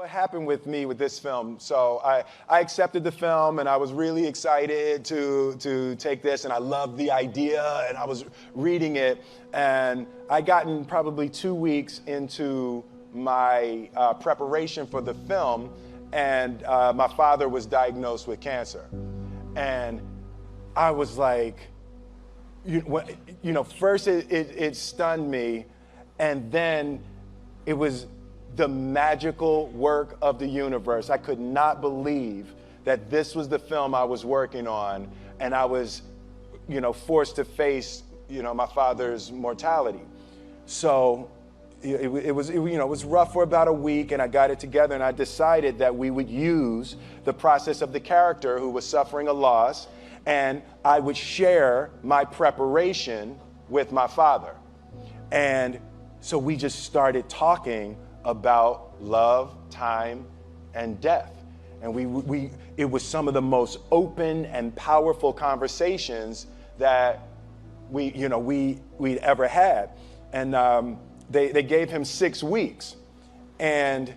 What happened with me with this film? So I accepted the film and I was really excited to take this, and I loved the idea, and I was reading it, and I gotten probably 2 weeks into my preparation for the film, and my father was diagnosed with cancer. And I was like, first it stunned me, and then it was the magical work of the universe. I could not believe that this was the film I was working on, and I was, forced to face, my father's mortality. So it was rough for about a week, and I got it together, and I decided that we would use the process of the character who was suffering a loss, and I would share my preparation with my father. And so we just started talking about love, time, and death. And it was some of the most open and powerful conversations that we'd ever had. And they gave him 6 weeks. And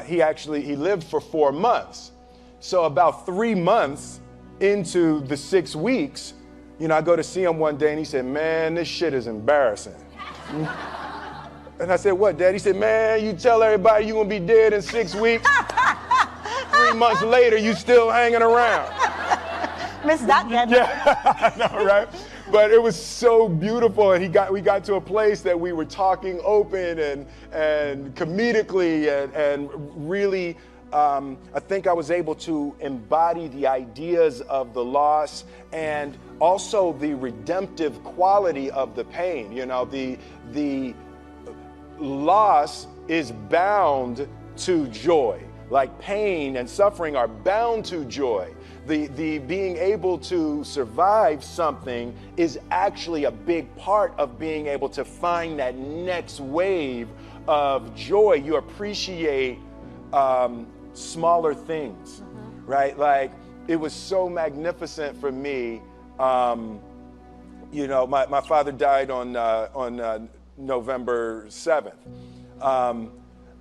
he lived for 4 months. So about 3 months into the 6 weeks, I go to see him one day and he said, "Man, this shit is embarrassing." And I said, "What, Dad?" He said, "Man, you tell everybody you're gonna be dead in 6 weeks. 3 months later, you still hanging around." Miss that, Dad. Yeah, I know, right? But it was so beautiful, and we got to a place that we were talking open and comedically and really. I think I was able to embody the ideas of the loss and also the redemptive quality of the pain. The loss is bound to joy. Like pain and suffering are bound to joy. The being able to survive something is actually a big part of being able to find that next wave of joy. You appreciate smaller things, right? Like, it was so magnificent for me. My father died on November 7th.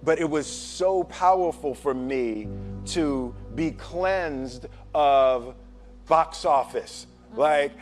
But it was so powerful for me to be cleansed of box office. Like,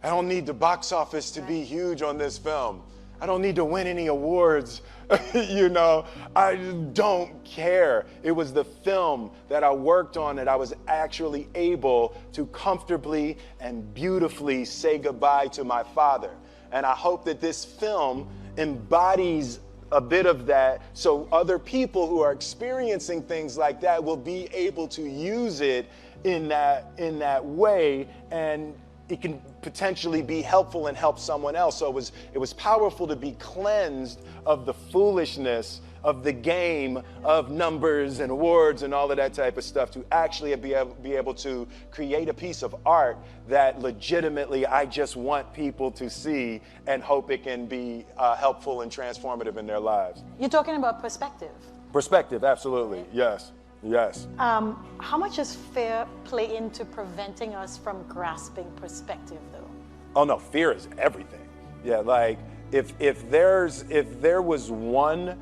I don't need the box office to be huge on this film. I don't need to win any awards. I just don't care. It was the film that I worked on that I was actually able to comfortably and beautifully say goodbye to my father. And I hope that this film embodies a bit of that, so other people who are experiencing things like that will be able to use it in that way, and it can potentially be helpful and help someone else. So it was powerful to be cleansed of the foolishness of the game of numbers and awards and all of that type of stuff, to actually be able to create a piece of art that legitimately I just want people to see and hope it can be helpful and transformative in their lives. You're talking about perspective. Perspective, absolutely, yes. Yes. How much does fear play into preventing us from grasping perspective, though? Oh no, fear is everything. Yeah, like if there was one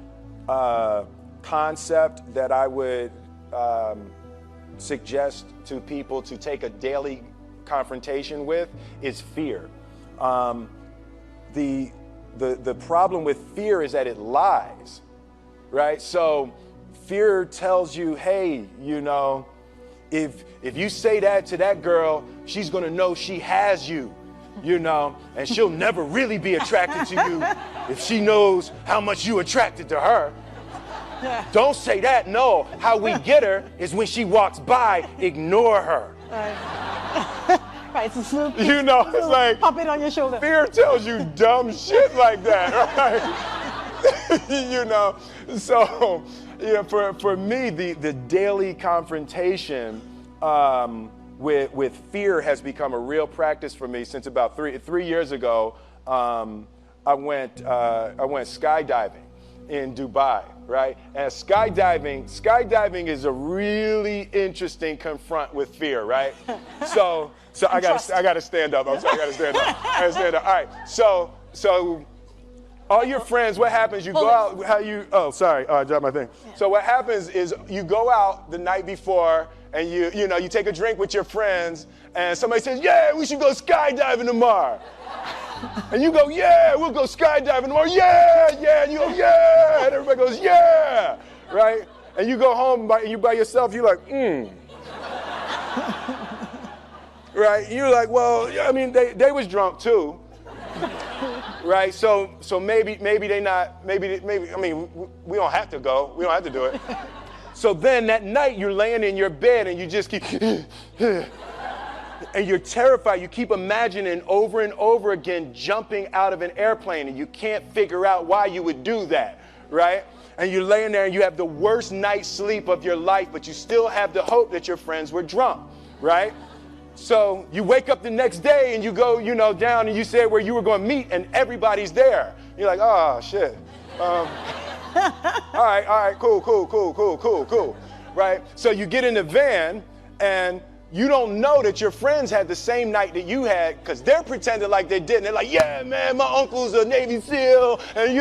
concept that I would suggest to people to take a daily confrontation with, is fear. The problem with fear is that it lies, right? So fear tells you, hey, if you say that to that girl, she's gonna know she has you, and she'll never really be attracted to you if she knows how much you attracted to her. Yeah. Don't say that. No, how we get her is when she walks by, ignore her. Right, it's a smooth, it's like pop it on your shoulder. Fear tells you dumb shit like that, right? So for me, the daily confrontation with fear has become a real practice for me since about three years ago. I went skydiving in Dubai, right? And skydiving is a really interesting confront with fear, right? So I gotta stand up. I'm sorry, I gotta stand up. All right. So all your friends, what happens, you go out, sorry, I dropped my thing. Yeah. So what happens is you go out the night before and you take a drink with your friends and somebody says, yeah, we should go skydiving tomorrow. And you go, yeah, we'll go skydiving tomorrow, yeah, and you go, yeah, and everybody goes, yeah, right? And you go home you by yourself, you're like, right? You're like, well, I mean, they was drunk too. Right, so maybe they not, maybe, I mean, we don't have to go, we don't have to do it. So then that night you're laying in your bed and you just keep, and you're terrified, you keep imagining over and over again jumping out of an airplane and you can't figure out why you would do that, right? And you're laying there and you have the worst night's sleep of your life, but you still have the hope that your friends were drunk, right? So you wake up the next day and you go, down and you say where you were going to meet and everybody's there. You're like, oh, shit. All right, cool, right? So you get in the van and you don't know that your friends had the same night that you had because they're pretending like they didn't. They're like, yeah, man, my uncle's a Navy SEAL and,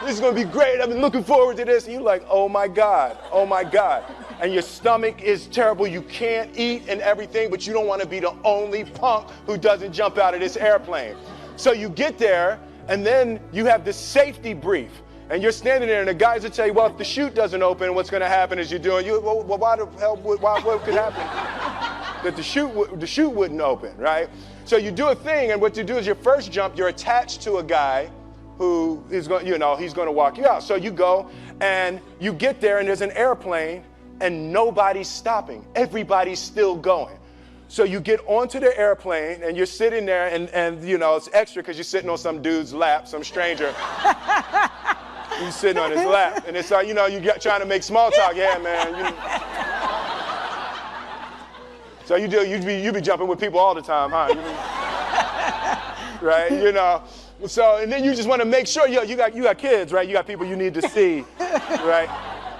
this is going to be great. I've been looking forward to this. And you're like, oh, my God. And your stomach is terrible. You can't eat and everything, but you don't want to be the only punk who doesn't jump out of this airplane. So you get there, and then you have this safety brief. And you're standing there, and the guys will tell you, well, if the chute doesn't open, what's going to happen is why the hell, what could happen? That the chute wouldn't open, right? So you do a thing, and what you do is your first jump, you're attached to a guy who is going, he's going to walk you out. So you go, and you get there, and there's an airplane, and nobody's stopping. Everybody's still going. So you get onto the airplane and you're sitting there and it's extra because you're sitting on some dude's lap, some stranger. You're sitting on his lap. And it's like, you're trying to make small talk. Yeah, man. So you be jumping with people all the time, huh? Right? So, and then you just want to make sure, you got kids, right? You got people you need to see, right?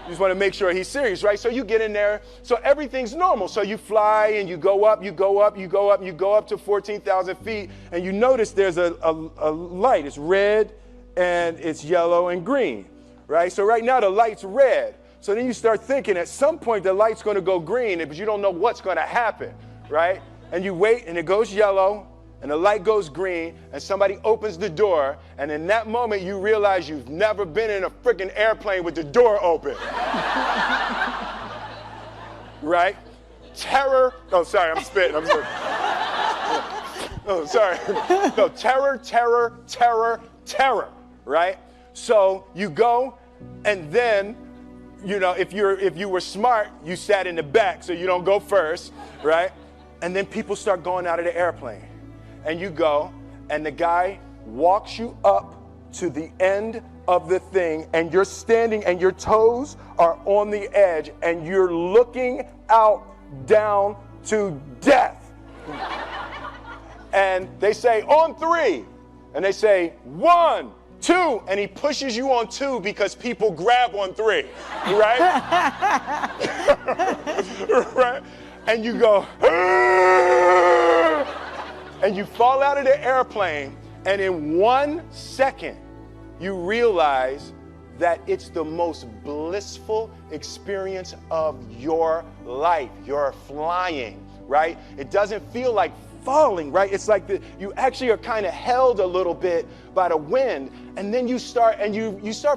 You just want to make sure he's serious, right? So you get in there, so everything's normal. So you fly and you go up to 14,000 feet, and you notice there's a light. It's red and it's yellow and green, right? So right now the light's red. So then you start thinking at some point the light's going to go green, but you don't know what's going to happen, right? And you wait and it goes yellow and the light goes green and somebody opens the door, and in that moment you realize you've never been in a freaking airplane with the door open. Right? Terror. Oh, sorry, I'm spitting. Oh, sorry. No, terror, right? So you go, and then, if you were smart, you sat in the back so you don't go first, right? And then people start going out of the airplane. And you go, and the guy walks you up to the end of the thing, and you're standing, and your toes are on the edge, and you're looking out down to death. And they say, on 3. And they say, 1, 2, and he pushes you on 2 because people grab on 3, right? Right? And you go, and you fall out of the airplane, and in 1 second, you realize that it's the most blissful experience of your life. You're flying, right? It doesn't feel like falling, right? It's like you actually are kind of held a little bit by the wind, and then you start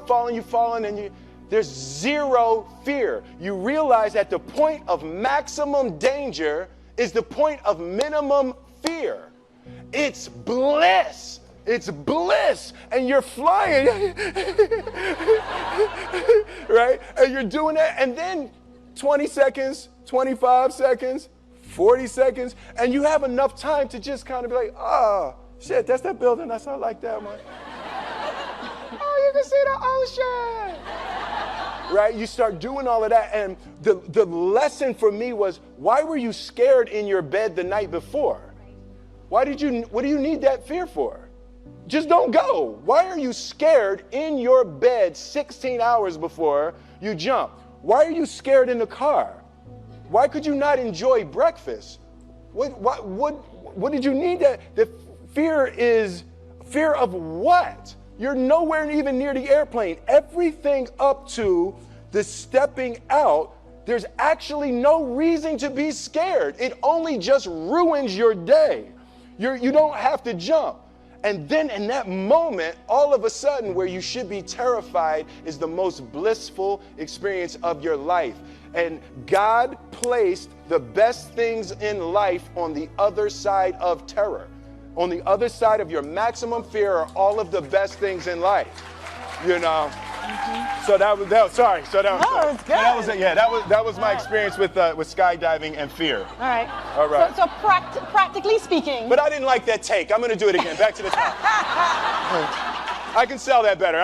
falling, and there's zero fear. You realize that the point of maximum danger is the point of minimum fear. It's bliss. It's bliss, and you're flying, right? And you're doing that, and then 20 seconds, 25 seconds, 40 seconds, and you have enough time to just kind of be like, oh, shit, that's that building. That's not like that one. Oh, you can see the ocean. Right? You start doing all of that, and the lesson for me was, why were you scared in your bed the night before? What do you need that fear for? Just don't go. Why are you scared in your bed 16 hours before you jump? Why are you scared in the car? Why could you not enjoy breakfast? What did you need that? The fear is fear of what? you're nowhere even near the airplane. Everything up to the stepping out, there's actually no reason to be scared. It only just ruins your day. You don't have to jump. And then in that moment, all of a sudden, where you should be terrified is the most blissful experience of your life. And God placed the best things in life on the other side of terror. On the other side of your maximum fear are all of the best things in life. You know? Mm-hmm. So that was sorry. So that was, no, it's good. So that was my experience with skydiving and fear. All right. All right. So practically speaking. But I didn't like that take. I'm going to do it again. Back to the top. I can sell that better.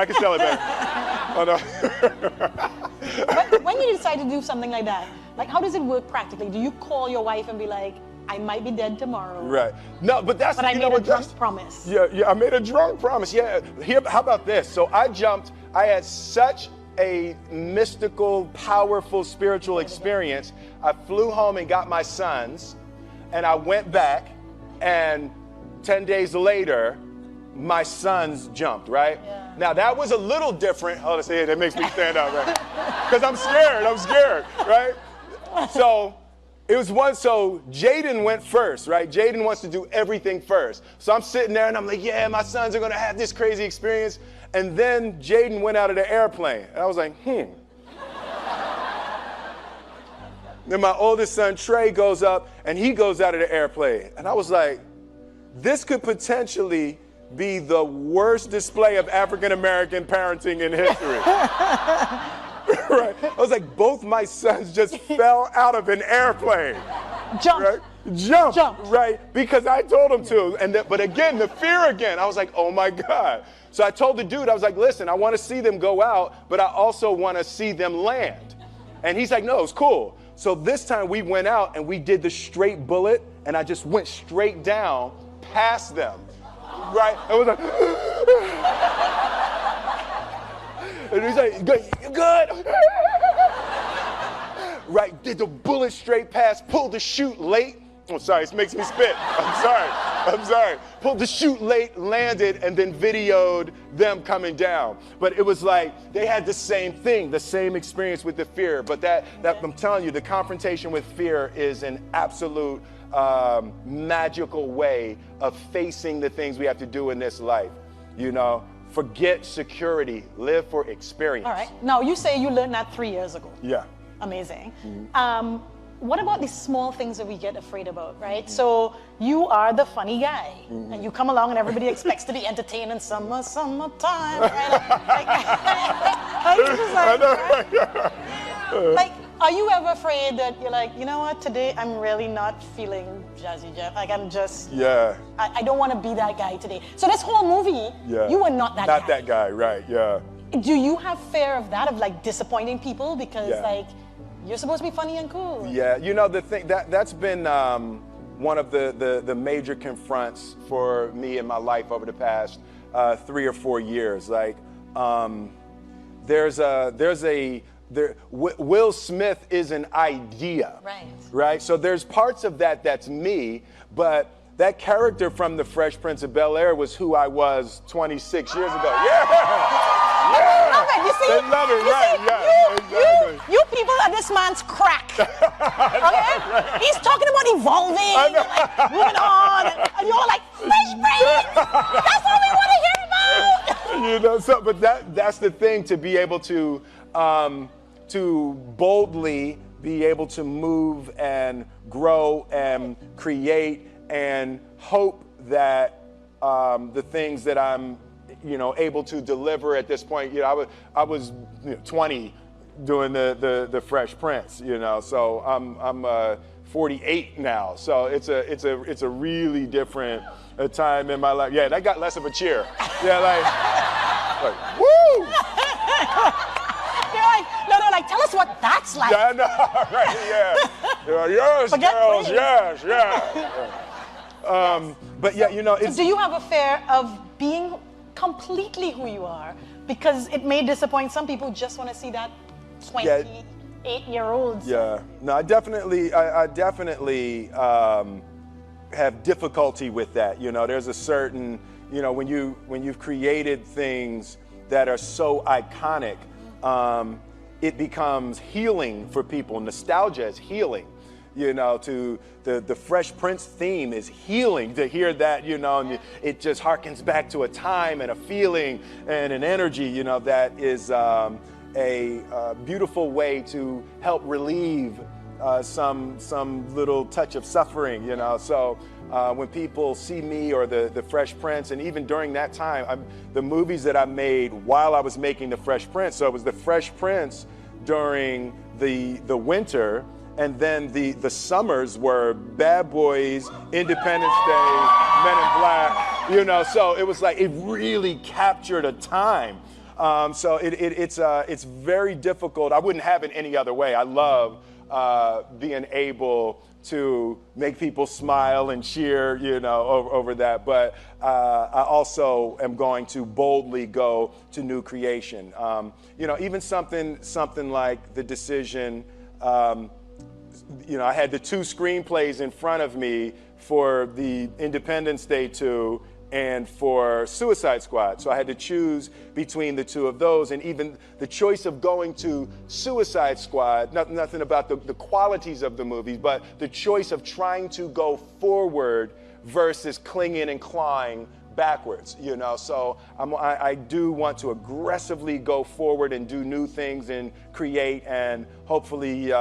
Oh, no. But when you decide to do something like that, like how does it work practically? Do you call your wife and be like, I might be dead tomorrow? Right. No, but that's, but I made a drunk promise. Yeah, I made a drunk promise. Yeah. How about this? So I jumped. I had such a mystical, powerful spiritual experience. I flew home and got my sons, and I went back, and 10 days later, my sons jumped, right? Yeah. Now, that was a little different. Oh, see, that makes me stand up, right? Because I'm scared, right? So Jaden went first, right? Jaden wants to do everything first. So I'm sitting there, and I'm like, yeah, my sons are going to have this crazy experience. And then Jaden went out of the airplane. And I was like, Then my oldest son, Trey, goes up, and he goes out of the airplane. And I was like, this could potentially be the worst display of African-American parenting in history. Right? I was like, both my sons just fell out of an airplane. Jumped. Right? Jumped. Right? Because I told them to. But again, the fear again. I was like, oh my God. So I told the dude, I was like, listen, I want to see them go out, but I also want to see them land. And he's like, no, it's cool. So this time we went out and we did the straight bullet, and I just went straight down past them. Right? I was like, and he's like, good. Right, did the bullet straight past, pulled the chute late. Oh, sorry, this makes me spit. I'm sorry. Pulled the chute late, landed, and then videoed them coming down. But it was like, they had the same thing, the same experience with the fear. But that I'm telling you, the confrontation with fear is an absolute magical way of facing the things we have to do in this life. You know, forget security, live for experience. All right. Now, you say you learned that 3 years ago. Yeah. Amazing. Mm-hmm. What about the small things that we get afraid about, right? Mm-hmm. So you are the funny guy, mm-hmm. and you come along and everybody expects to be entertained in summertime, right? Are you ever afraid that you're like, you know what, today I'm really not feeling Jazzy Jeff. Like I'm just, I don't want to be that guy today. So this whole movie, you were not that guy. Not that guy, right, yeah. Do you have fear of that, of like disappointing people? Because like, you're supposed to be funny and cool. Yeah, you know, the thing, that's been one of the major confronts for me in my life over the past 3 or 4 years. Like, Will Smith is an idea. Right? So there's parts of that's me, but that character from The Fresh Prince of Bel-Air was who I was 26 years ago. I love it. You see? They love it, right? Exactly. You people are this man's crack. Okay? He's talking about evolving, like moving on, and you're like, Fresh Prince! That's what we want to hear about! You know, so but that's the thing, to be able to boldly be able to move and grow and create and hope that the things that I'm able to deliver at this point. I was 20 doing the Fresh Prince, so I'm 48 now. So it's a really different time in my life. Yeah, that got less of a cheer. Yeah, like woo! They're like, tell us what that's like. Yeah, I know, right? Yeah. Yes, girls, yes. But yeah, do you have a fear of being completely who you are? Because it may disappoint some people, just want to see that 28-year-old. Yeah. No, I definitely have difficulty with that. There's a certain when you've created things that are so iconic, it becomes healing for people. Nostalgia is healing. To the Fresh Prince theme is healing to hear that, and it just harkens back to a time and a feeling and an energy, that is a beautiful way to help relieve some little touch of suffering, So when people see me or the Fresh Prince, and even during that time, the movies that I made while I was making the Fresh Prince, so it was the Fresh Prince during the winter, and then the summers were Bad Boys, Independence Day, Men in Black, So it was like it really captured a time. So it's very difficult. I wouldn't have it any other way. I love being able to make people smile and cheer, over that. But I also am going to boldly go to new creation. Even something like the decision. I had the 2 screenplays in front of me for the Independence Day 2 and for Suicide Squad. So I had to choose between the 2 of those. And even the choice of going to Suicide Squad, nothing about the qualities of the movies, but the choice of trying to go forward versus clinging and clawing backwards, So I do want to aggressively go forward and do new things and create and hopefully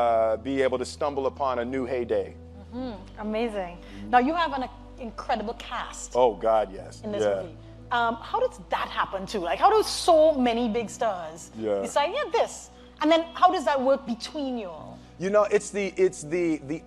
be able to stumble upon a new heyday. Mm-hmm. Amazing. Now you have an incredible cast. Oh God, yes. In this movie. How does that happen too? Like, how do so many big stars decide, this? And then how does that work between you all? It's the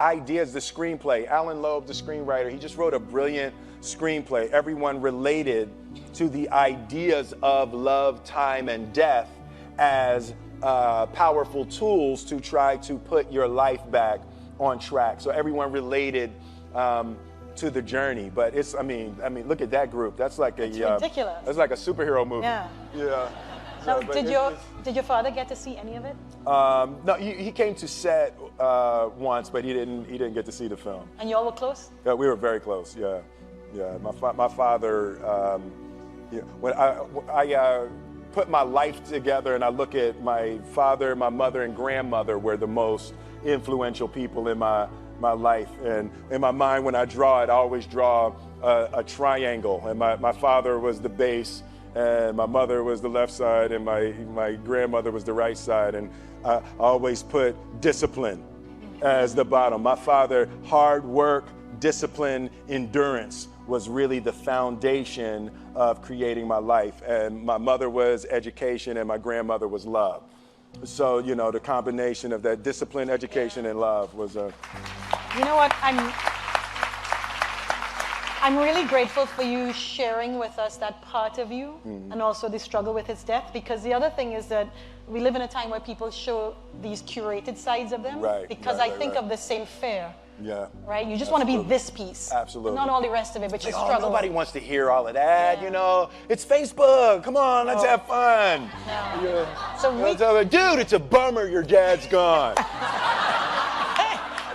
ideas, the screenplay. Alan Loeb, the screenwriter, he just wrote a brilliant screenplay. Everyone related to the ideas of love, time, and death as powerful tools to try to put your life back on track. So everyone related to the journey. But it's, I mean, look at that group. That's like ridiculous. That's like a superhero movie. Yeah. So did your father get to see any of it? No, he came to set once, but he didn't get to see the film. And y'all were close? Yeah, we were very close. Yeah. My father. When I put my life together and I look at my father, my mother, and grandmother were the most influential people in my life. And in my mind, when I draw it, I always draw a triangle. And my father was the base, and my mother was the left side, and my grandmother was the right side. And I always put discipline as the bottom. My father, hard work, discipline, endurance was really the foundation of creating my life. And my mother was education, and my grandmother was love. So, the combination of that discipline, education, and love was a... You know what? I'm really grateful for you sharing with us that part of you, and also the struggle with his death, because the other thing is that we live in a time where people show these curated sides of them. Because I think of the same fair. Yeah. Right? You just want to be this piece. Absolutely. Not all the rest of it, but you struggle. Nobody wants to hear all of that, It's Facebook. Come on, let's have fun. Yeah. So we tell her, dude, it's a bummer your dad's gone.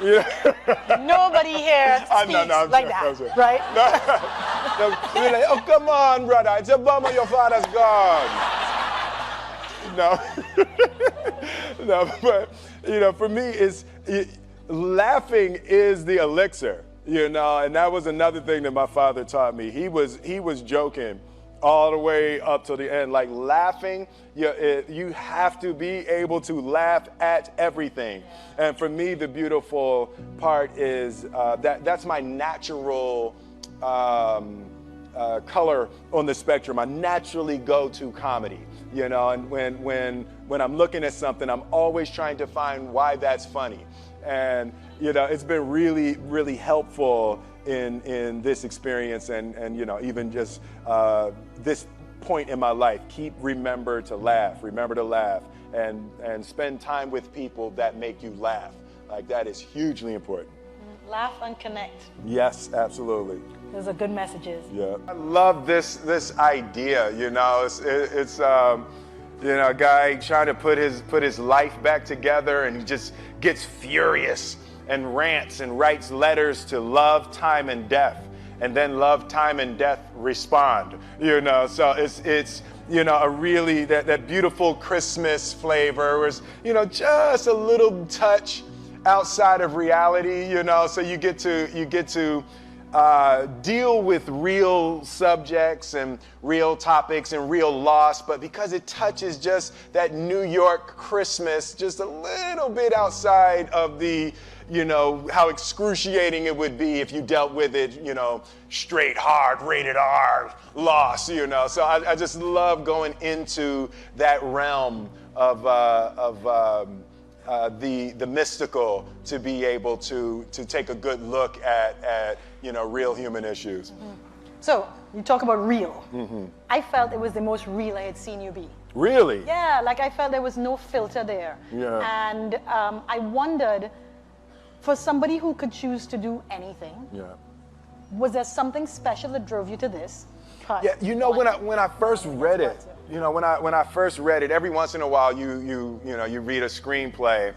Nobody here speaks like that, right? You're like, oh, come on, brother. It's a bummer your father's gone. No, but, for me, laughing is the elixir, and that was another thing that my father taught me. He was joking all the way up to the end. Like, laughing, you have to be able to laugh at everything. And for me, the beautiful part is that's my natural color on the spectrum. I naturally go to comedy, and when I'm looking at something, I'm always trying to find why that's funny. And, it's been really, really helpful in this experience and even just this point in my life. Remember to laugh, and spend time with people that make you laugh. Like, that is hugely important. Laugh and connect. Yes, absolutely. Those are good messages. Yeah. I love this idea, it's a guy trying to put his life back together, and he just gets furious and rants and writes letters to love, time, and death. and then love, time, and death respond. So it's a really that beautiful Christmas flavor was just a little touch outside of reality. So you get to deal with real subjects and real topics and real loss, but because it touches just that New York Christmas just a little bit outside of the, how excruciating it would be if you dealt with it, straight, hard, rated R, loss, So I just love going into that realm of the mystical, to be able to take a good look at real human issues. Mm-hmm. So you talk about real. Mm-hmm. I felt it was the most real I had seen you be. Really? Yeah, like I felt there was no filter there. Yeah. And I wondered, for somebody who could choose to do anything, was there something special that drove you to this? Yeah, when I first read it, when I first read it, every once in a while you read a screenplay,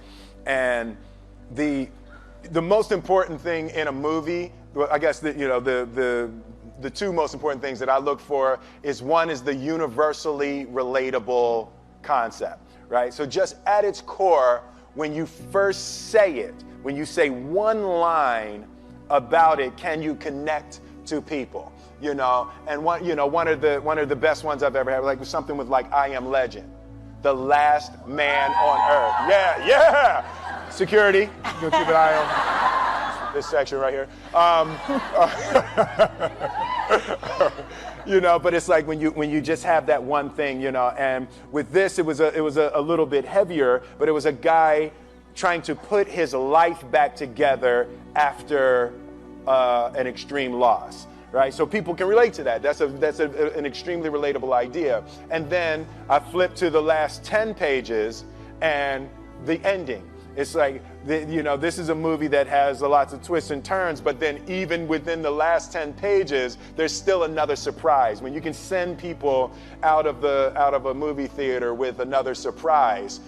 and the most important thing in a movie, I guess the two most important things that I look for is, one is the universally relatable concept, right? So just at its core, when you first say it, when you say one line about it, can you connect to people? And one of the best ones I've ever had, like something with like I Am Legend, the last man on earth. Yeah. Security, you'll keep an eye on this section right here. But it's like when you just have that one thing, and with this it was a little bit heavier, but it was a guy trying to put his life back together after an extreme loss. Right, so people can relate to that. That's an extremely relatable idea. And then I flip to the last 10 pages and the ending. It's like, this is a movie that has lots of twists and turns, but then even within the last 10 pages, there's still another surprise. When you can send people out of a movie theater with another surprise,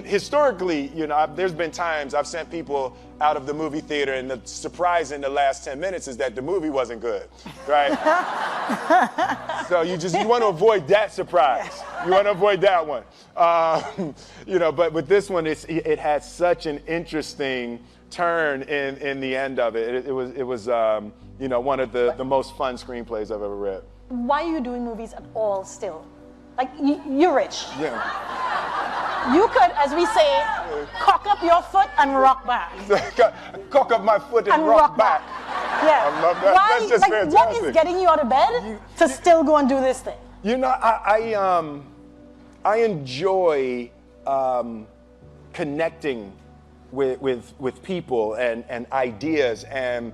historically, there's been times I've sent people out of the movie theater, and the surprise in the last 10 minutes is that the movie wasn't good, right? So you want to avoid that surprise. You want to avoid that one. But with this one, it had such an interesting turn in the end of it. It was one of the most fun screenplays I've ever read. Why are you doing movies at all still? Like, you're rich. Yeah. You could, as we say, cock up your foot and rock back. Cock up my foot and rock back. Yeah. I love that. Why, That's just fantastic. What is getting you out of bed to still go and do this thing? I enjoy connecting with people and ideas, and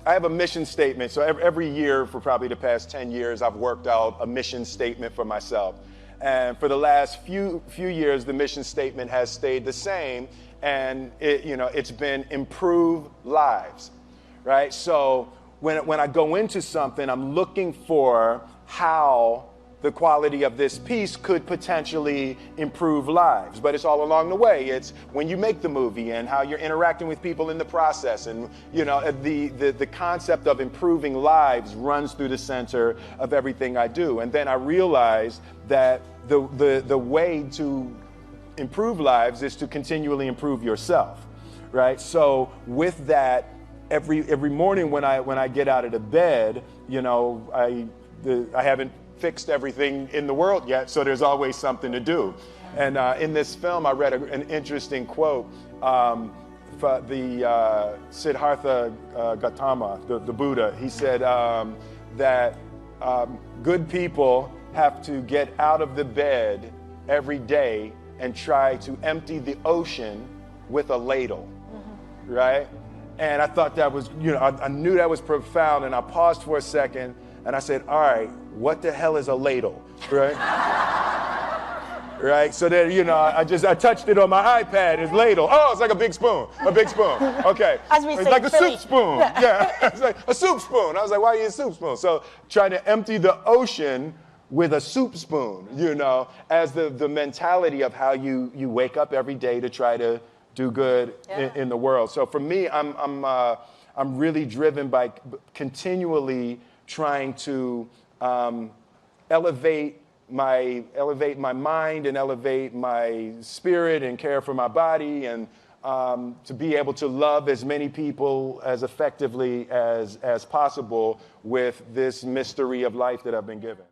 I have a mission statement. So every year for probably the past 10 years, I've worked out a mission statement for myself. And for the last few years, the mission statement has stayed the same, and it's been improve lives, right? So when I go into something, I'm looking for how the quality of this piece could potentially improve lives. But it's all along the way. It's when you make the movie and how you're interacting with people in the process. And the concept of improving lives runs through the center of everything I do. And then I realized that the way to improve lives is to continually improve yourself, right? So with that, every morning when I get out of the bed, I haven't fixed everything in the world yet, so there's always something to do. And in this film, I read an interesting quote for the Siddhartha Gautama, the Buddha. He said that good people have to get out of the bed every day and try to empty the ocean with a ladle, right? And I thought that was, I knew that was profound, and I paused for a second, and I said, all right, what the hell is a ladle, right? Right, so then, I touched it on my iPad, it's ladle. Oh, it's like a big spoon, okay. As we it's say, like a Philly. soup spoon, yeah, it's like a soup spoon. I was like, why do you use a soup spoon? So trying to empty the ocean with a soup spoon, as the mentality of how you wake up every day to try to do good in the world. So for me, I'm really driven by continually trying to elevate my mind and elevate my spirit and care for my body, and to be able to love as many people as effectively as possible with this mystery of life that I've been given.